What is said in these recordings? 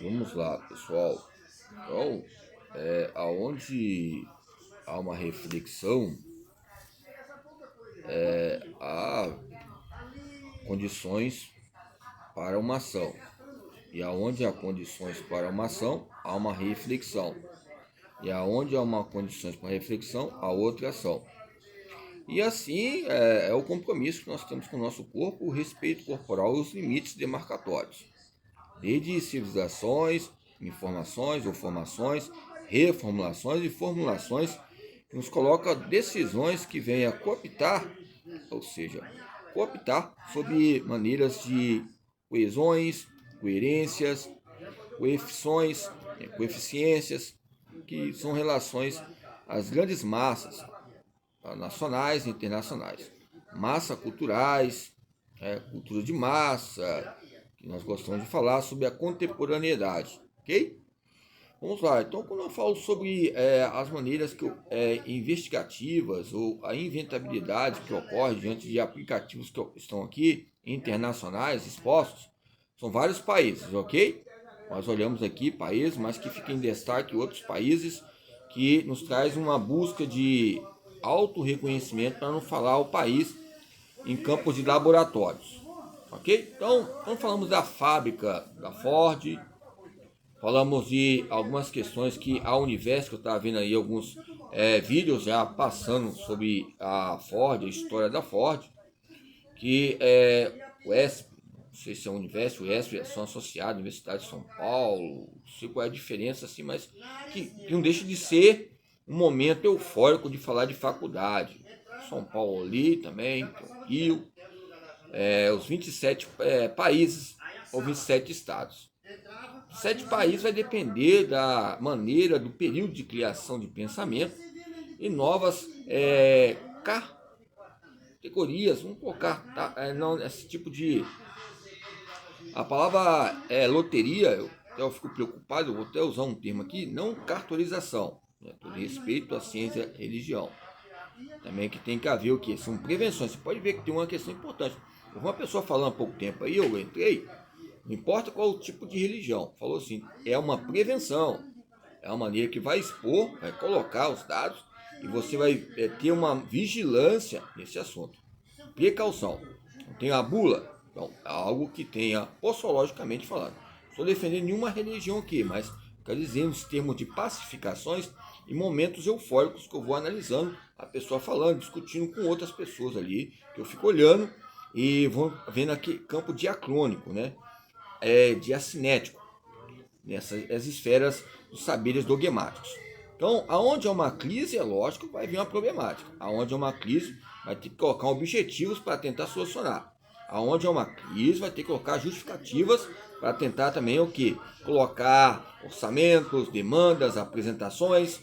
Vamos lá, pessoal. Então, aonde há uma reflexão, há condições para uma ação. E aonde há condições para uma ação, há uma reflexão. E aonde há uma condições para reflexão, há outra ação. E assim é o compromisso que nós temos com o nosso corpo, o respeito corporal e os limites demarcatórios. Desde civilizações, informações ou formações, reformulações e formulações, que nos coloca decisões que venham a cooptar, ou seja, cooptar sobre maneiras de coesões, coerências, coeficiências, que são relações às grandes massas, nacionais e internacionais. Massa culturais, cultura de massa, que nós gostamos de falar sobre a contemporaneidade, ok? Vamos lá, então quando eu falo sobre as maneiras investigativas ou a inventabilidade que ocorre diante de aplicativos que estão aqui, internacionais, expostos, são vários países, ok? Nós olhamos aqui países, mas que fica em destaque outros países, que nos traz uma busca de auto-reconhecimento, para não falar o país em campos de laboratórios, ok? Então, quando falamos da fábrica da Ford, falamos de algumas questões que a Universo, que eu estava vendo aí alguns vídeos já passando sobre a Ford, a história da Ford, que o ESP, não sei se é a Universo, o ESP são associados à Universidade de São Paulo, não sei qual é a diferença, assim, mas que não deixa de ser um momento eufórico de falar de faculdade. São Paulo ali também, Rio, os 27 países ou 27 estados. 7 países vai depender da maneira, do período de criação de pensamento e novas categorias, vamos colocar, tá? Não, esse tipo de... A palavra loteria, eu fico preocupado, eu vou até usar um termo aqui, não cartorização, né? Todo respeito à ciência e religião. Também que tem que haver o que? São prevenções. Você pode ver que tem uma questão importante. Uma pessoa falando há pouco tempo aí, eu entrei, não importa qual o tipo de religião, falou assim, é uma prevenção, é uma maneira que vai expor, vai colocar os dados e você vai ter uma vigilância nesse assunto. Precaução. Não tem a bula? Então, é algo que tenha, possologicamente falando. Não estou defendendo nenhuma religião aqui, mas quero dizer nos termos de pacificações e momentos eufóricos que eu vou analisando a pessoa falando, discutindo com outras pessoas ali, que eu fico olhando e vou vendo aqui campo diacrônico, né? Diacinético, nessas esferas dos saberes dogmáticos. Então, aonde há uma crise, é lógico, vai vir uma problemática. Aonde há uma crise, vai ter que colocar objetivos para tentar solucionar. Aonde há uma crise, vai ter que colocar justificativas para tentar também o que? Colocar orçamentos, demandas, apresentações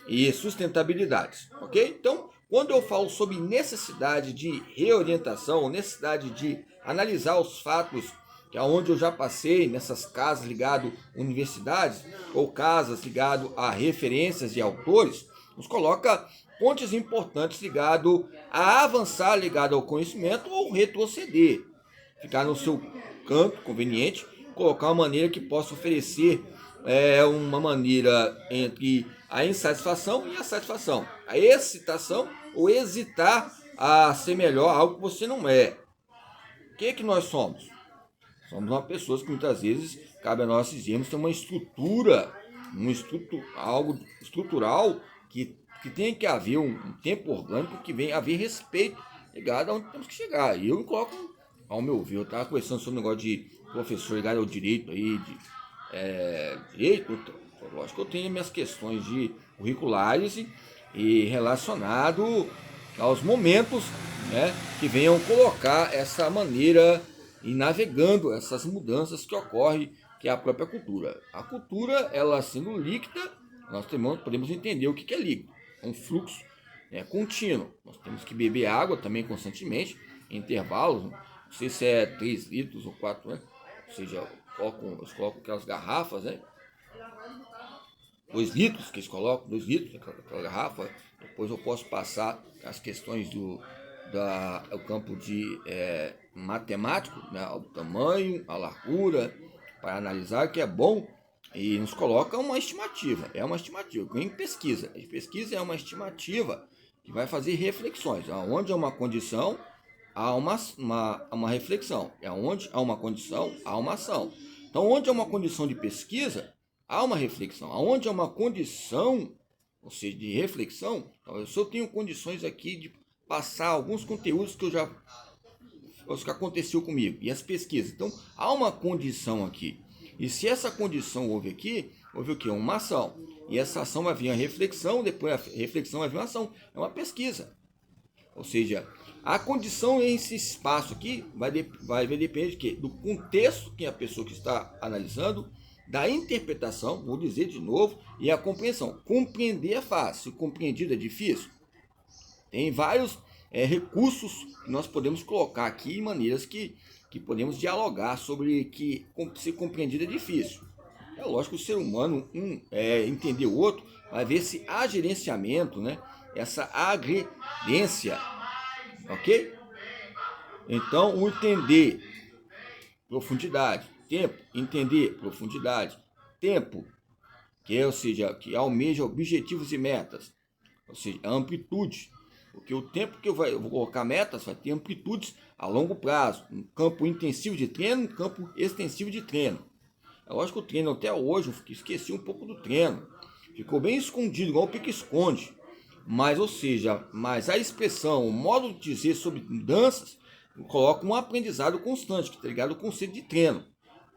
e sustentabilidades, ok? Então, quando eu falo sobre necessidade de reorientação, necessidade de analisar os fatos, que é onde eu já passei nessas casas ligado a universidades ou casas ligado a referências e autores, nos coloca pontos importantes ligado a avançar, ligado ao conhecimento ou retroceder, ficar no seu canto conveniente, colocar uma maneira que possa oferecer uma maneira entre a insatisfação e a satisfação, a excitação ou hesitar a ser melhor algo que você não é. O que nós somos? Somos uma pessoa que muitas vezes cabe a nós dizermos ter uma estrutura, algo estrutural que tem que haver um tempo orgânico, que venha haver respeito ligado a onde temos que chegar. E eu me coloco, ao meu ver, eu estava conversando sobre o negócio de professor ligado ao direito aí, direito, lógico que eu tenho minhas questões de curriculares e relacionado aos momentos, né, que venham colocar essa maneira e navegando essas mudanças que ocorrem, que é a própria cultura. A cultura, ela sendo líquida, nós podemos entender o que é líquido. É um fluxo contínuo. Nós temos que beber água também constantemente, em intervalos, não sei se é 3 litros ou 4, né? Ou seja, eles colocam aquelas garrafas, né? 2 litros que eles colocam, 2 litros aquela garrafa. Depois eu posso passar as questões do campo de matemático, né, o tamanho, a largura, para analisar, que é bom e nos coloca uma estimativa, em pesquisa. A pesquisa é uma estimativa que vai fazer reflexões. Onde há uma condição, há uma reflexão. Onde há uma condição, há uma ação. Então, onde há uma condição de pesquisa, há uma reflexão. Onde há uma condição, ou seja, de reflexão, então eu tenho condições aqui de passar alguns conteúdos que que aconteceu comigo, e as pesquisas. Então, há uma condição aqui. E se essa condição houve aqui, houve o quê? Uma ação. E essa ação vai vir a reflexão, depois a reflexão vai vir uma ação. É uma pesquisa. Ou seja, a condição nesse espaço aqui vai depender de quê? Do contexto que a pessoa que está analisando, da interpretação, vou dizer de novo, e a compreensão. Compreender é fácil, compreendido é difícil. Tem vários recursos que nós podemos colocar aqui, maneiras que podemos dialogar sobre que ser compreendido é difícil. É lógico que o ser humano, entender o outro, vai ver se há gerenciamento, né? Essa agredência, ok? Então, o entender, profundidade, tempo, entender, profundidade, tempo, ou seja, que almeja objetivos e metas, ou seja, a amplitude. Porque o tempo que eu vou colocar metas vai ter amplitudes a longo prazo. Um campo intensivo de treino, um campo extensivo de treino. É lógico que o treino até hoje, eu esqueci um pouco do treino. Ficou bem escondido, igual o pique-esconde. Mas, ou seja, a expressão, o modo de dizer sobre mudanças, coloca um aprendizado constante, que está ligado ao conceito de treino.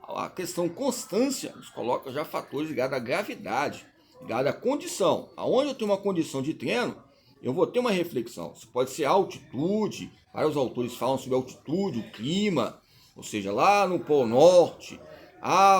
A questão constância nos coloca já fatores ligados à gravidade, ligados à condição. Aonde eu tenho uma condição de treino, eu vou ter uma reflexão. Isso pode ser altitude, vários autores falam sobre altitude, o clima, ou seja, lá no Polo Norte,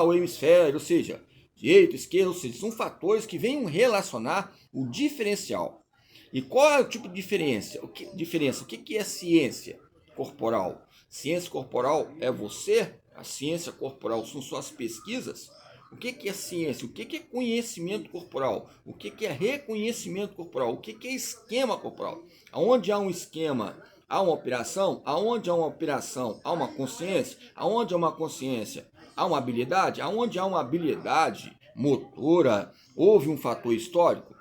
o hemisfério, ou seja, direita, esquerda, ou seja, são fatores que vêm relacionar o diferencial. E qual é o tipo de diferença? O que é ciência corporal? Ciência corporal é você, a ciência corporal são suas pesquisas. O que é ciência? O que é conhecimento corporal? O que é reconhecimento corporal? O que é esquema corporal? Aonde há um esquema, há uma operação. Aonde há uma operação, há uma consciência. Aonde há uma consciência, há uma habilidade. Aonde há uma habilidade motora, houve um fator histórico.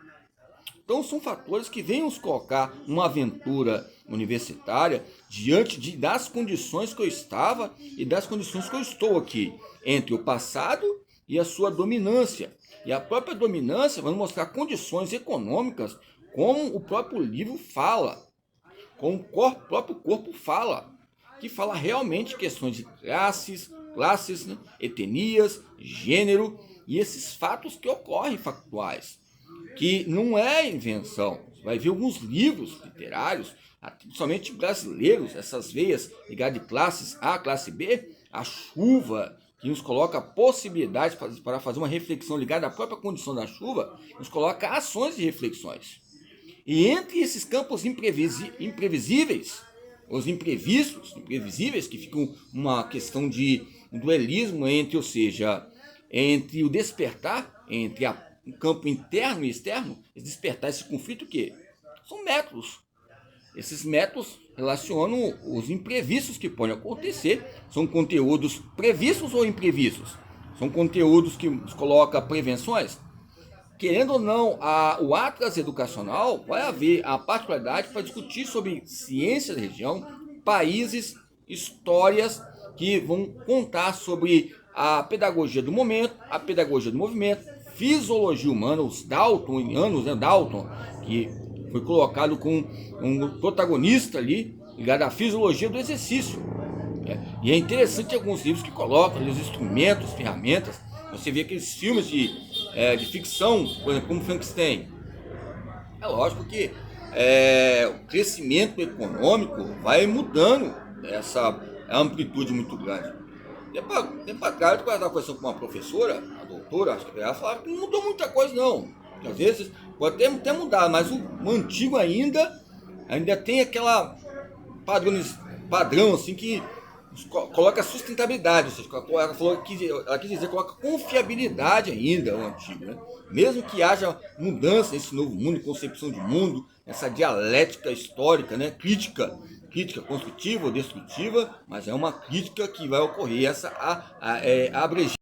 Então são fatores que vêm nos colocar uma aventura universitária diante das condições que eu estava e das condições que eu estou aqui, entre o passado e a sua dominância. E a própria dominância vai mostrar condições econômicas, como o próprio livro fala, como o próprio corpo fala, que fala realmente questões de classes, né, etnias, gênero, e esses fatos que ocorrem factuais, que não é invenção. Você vai ver alguns livros literários, principalmente brasileiros, essas veias ligadas de classes A, classe B, a chuva, que nos coloca possibilidades para fazer uma reflexão ligada à própria condição da chuva, nos coloca ações e reflexões. E entre esses campos imprevisíveis, os imprevistos, imprevisíveis, que ficam uma questão de dualismo entre, ou seja, entre o despertar, entre o campo interno e externo, despertar esse conflito, o quê? São métodos. Esses métodos relacionam os imprevistos que podem acontecer. São conteúdos previstos ou imprevistos? São conteúdos que nos colocam prevenções? Querendo ou não, o Atlas Educacional vai haver a particularidade para discutir sobre ciência da região, países, histórias que vão contar sobre a pedagogia do momento, a pedagogia do movimento, fisiologia humana, os Daltonianos, né? Dalton, que foi colocado com um protagonista ali, ligado à fisiologia do exercício. E é interessante alguns livros que colocam ali os instrumentos, ferramentas. Você vê aqueles filmes de ficção, por exemplo, como Frankenstein. É lógico que o crescimento econômico vai mudando essa amplitude muito grande. Tempo atrás, eu estava conversando com uma professora, a doutora, acho que ela falava que não mudou muita coisa não. Que às vezes pode até mudar, mas o antigo ainda tem aquela padrão assim que coloca sustentabilidade, ou seja, ela quis dizer, coloca confiabilidade ainda o antigo, né? Mesmo que haja mudança nesse novo mundo, concepção de mundo, essa dialética histórica, né? Crítica construtiva ou destrutiva, mas é uma crítica que vai ocorrer, essa abregiar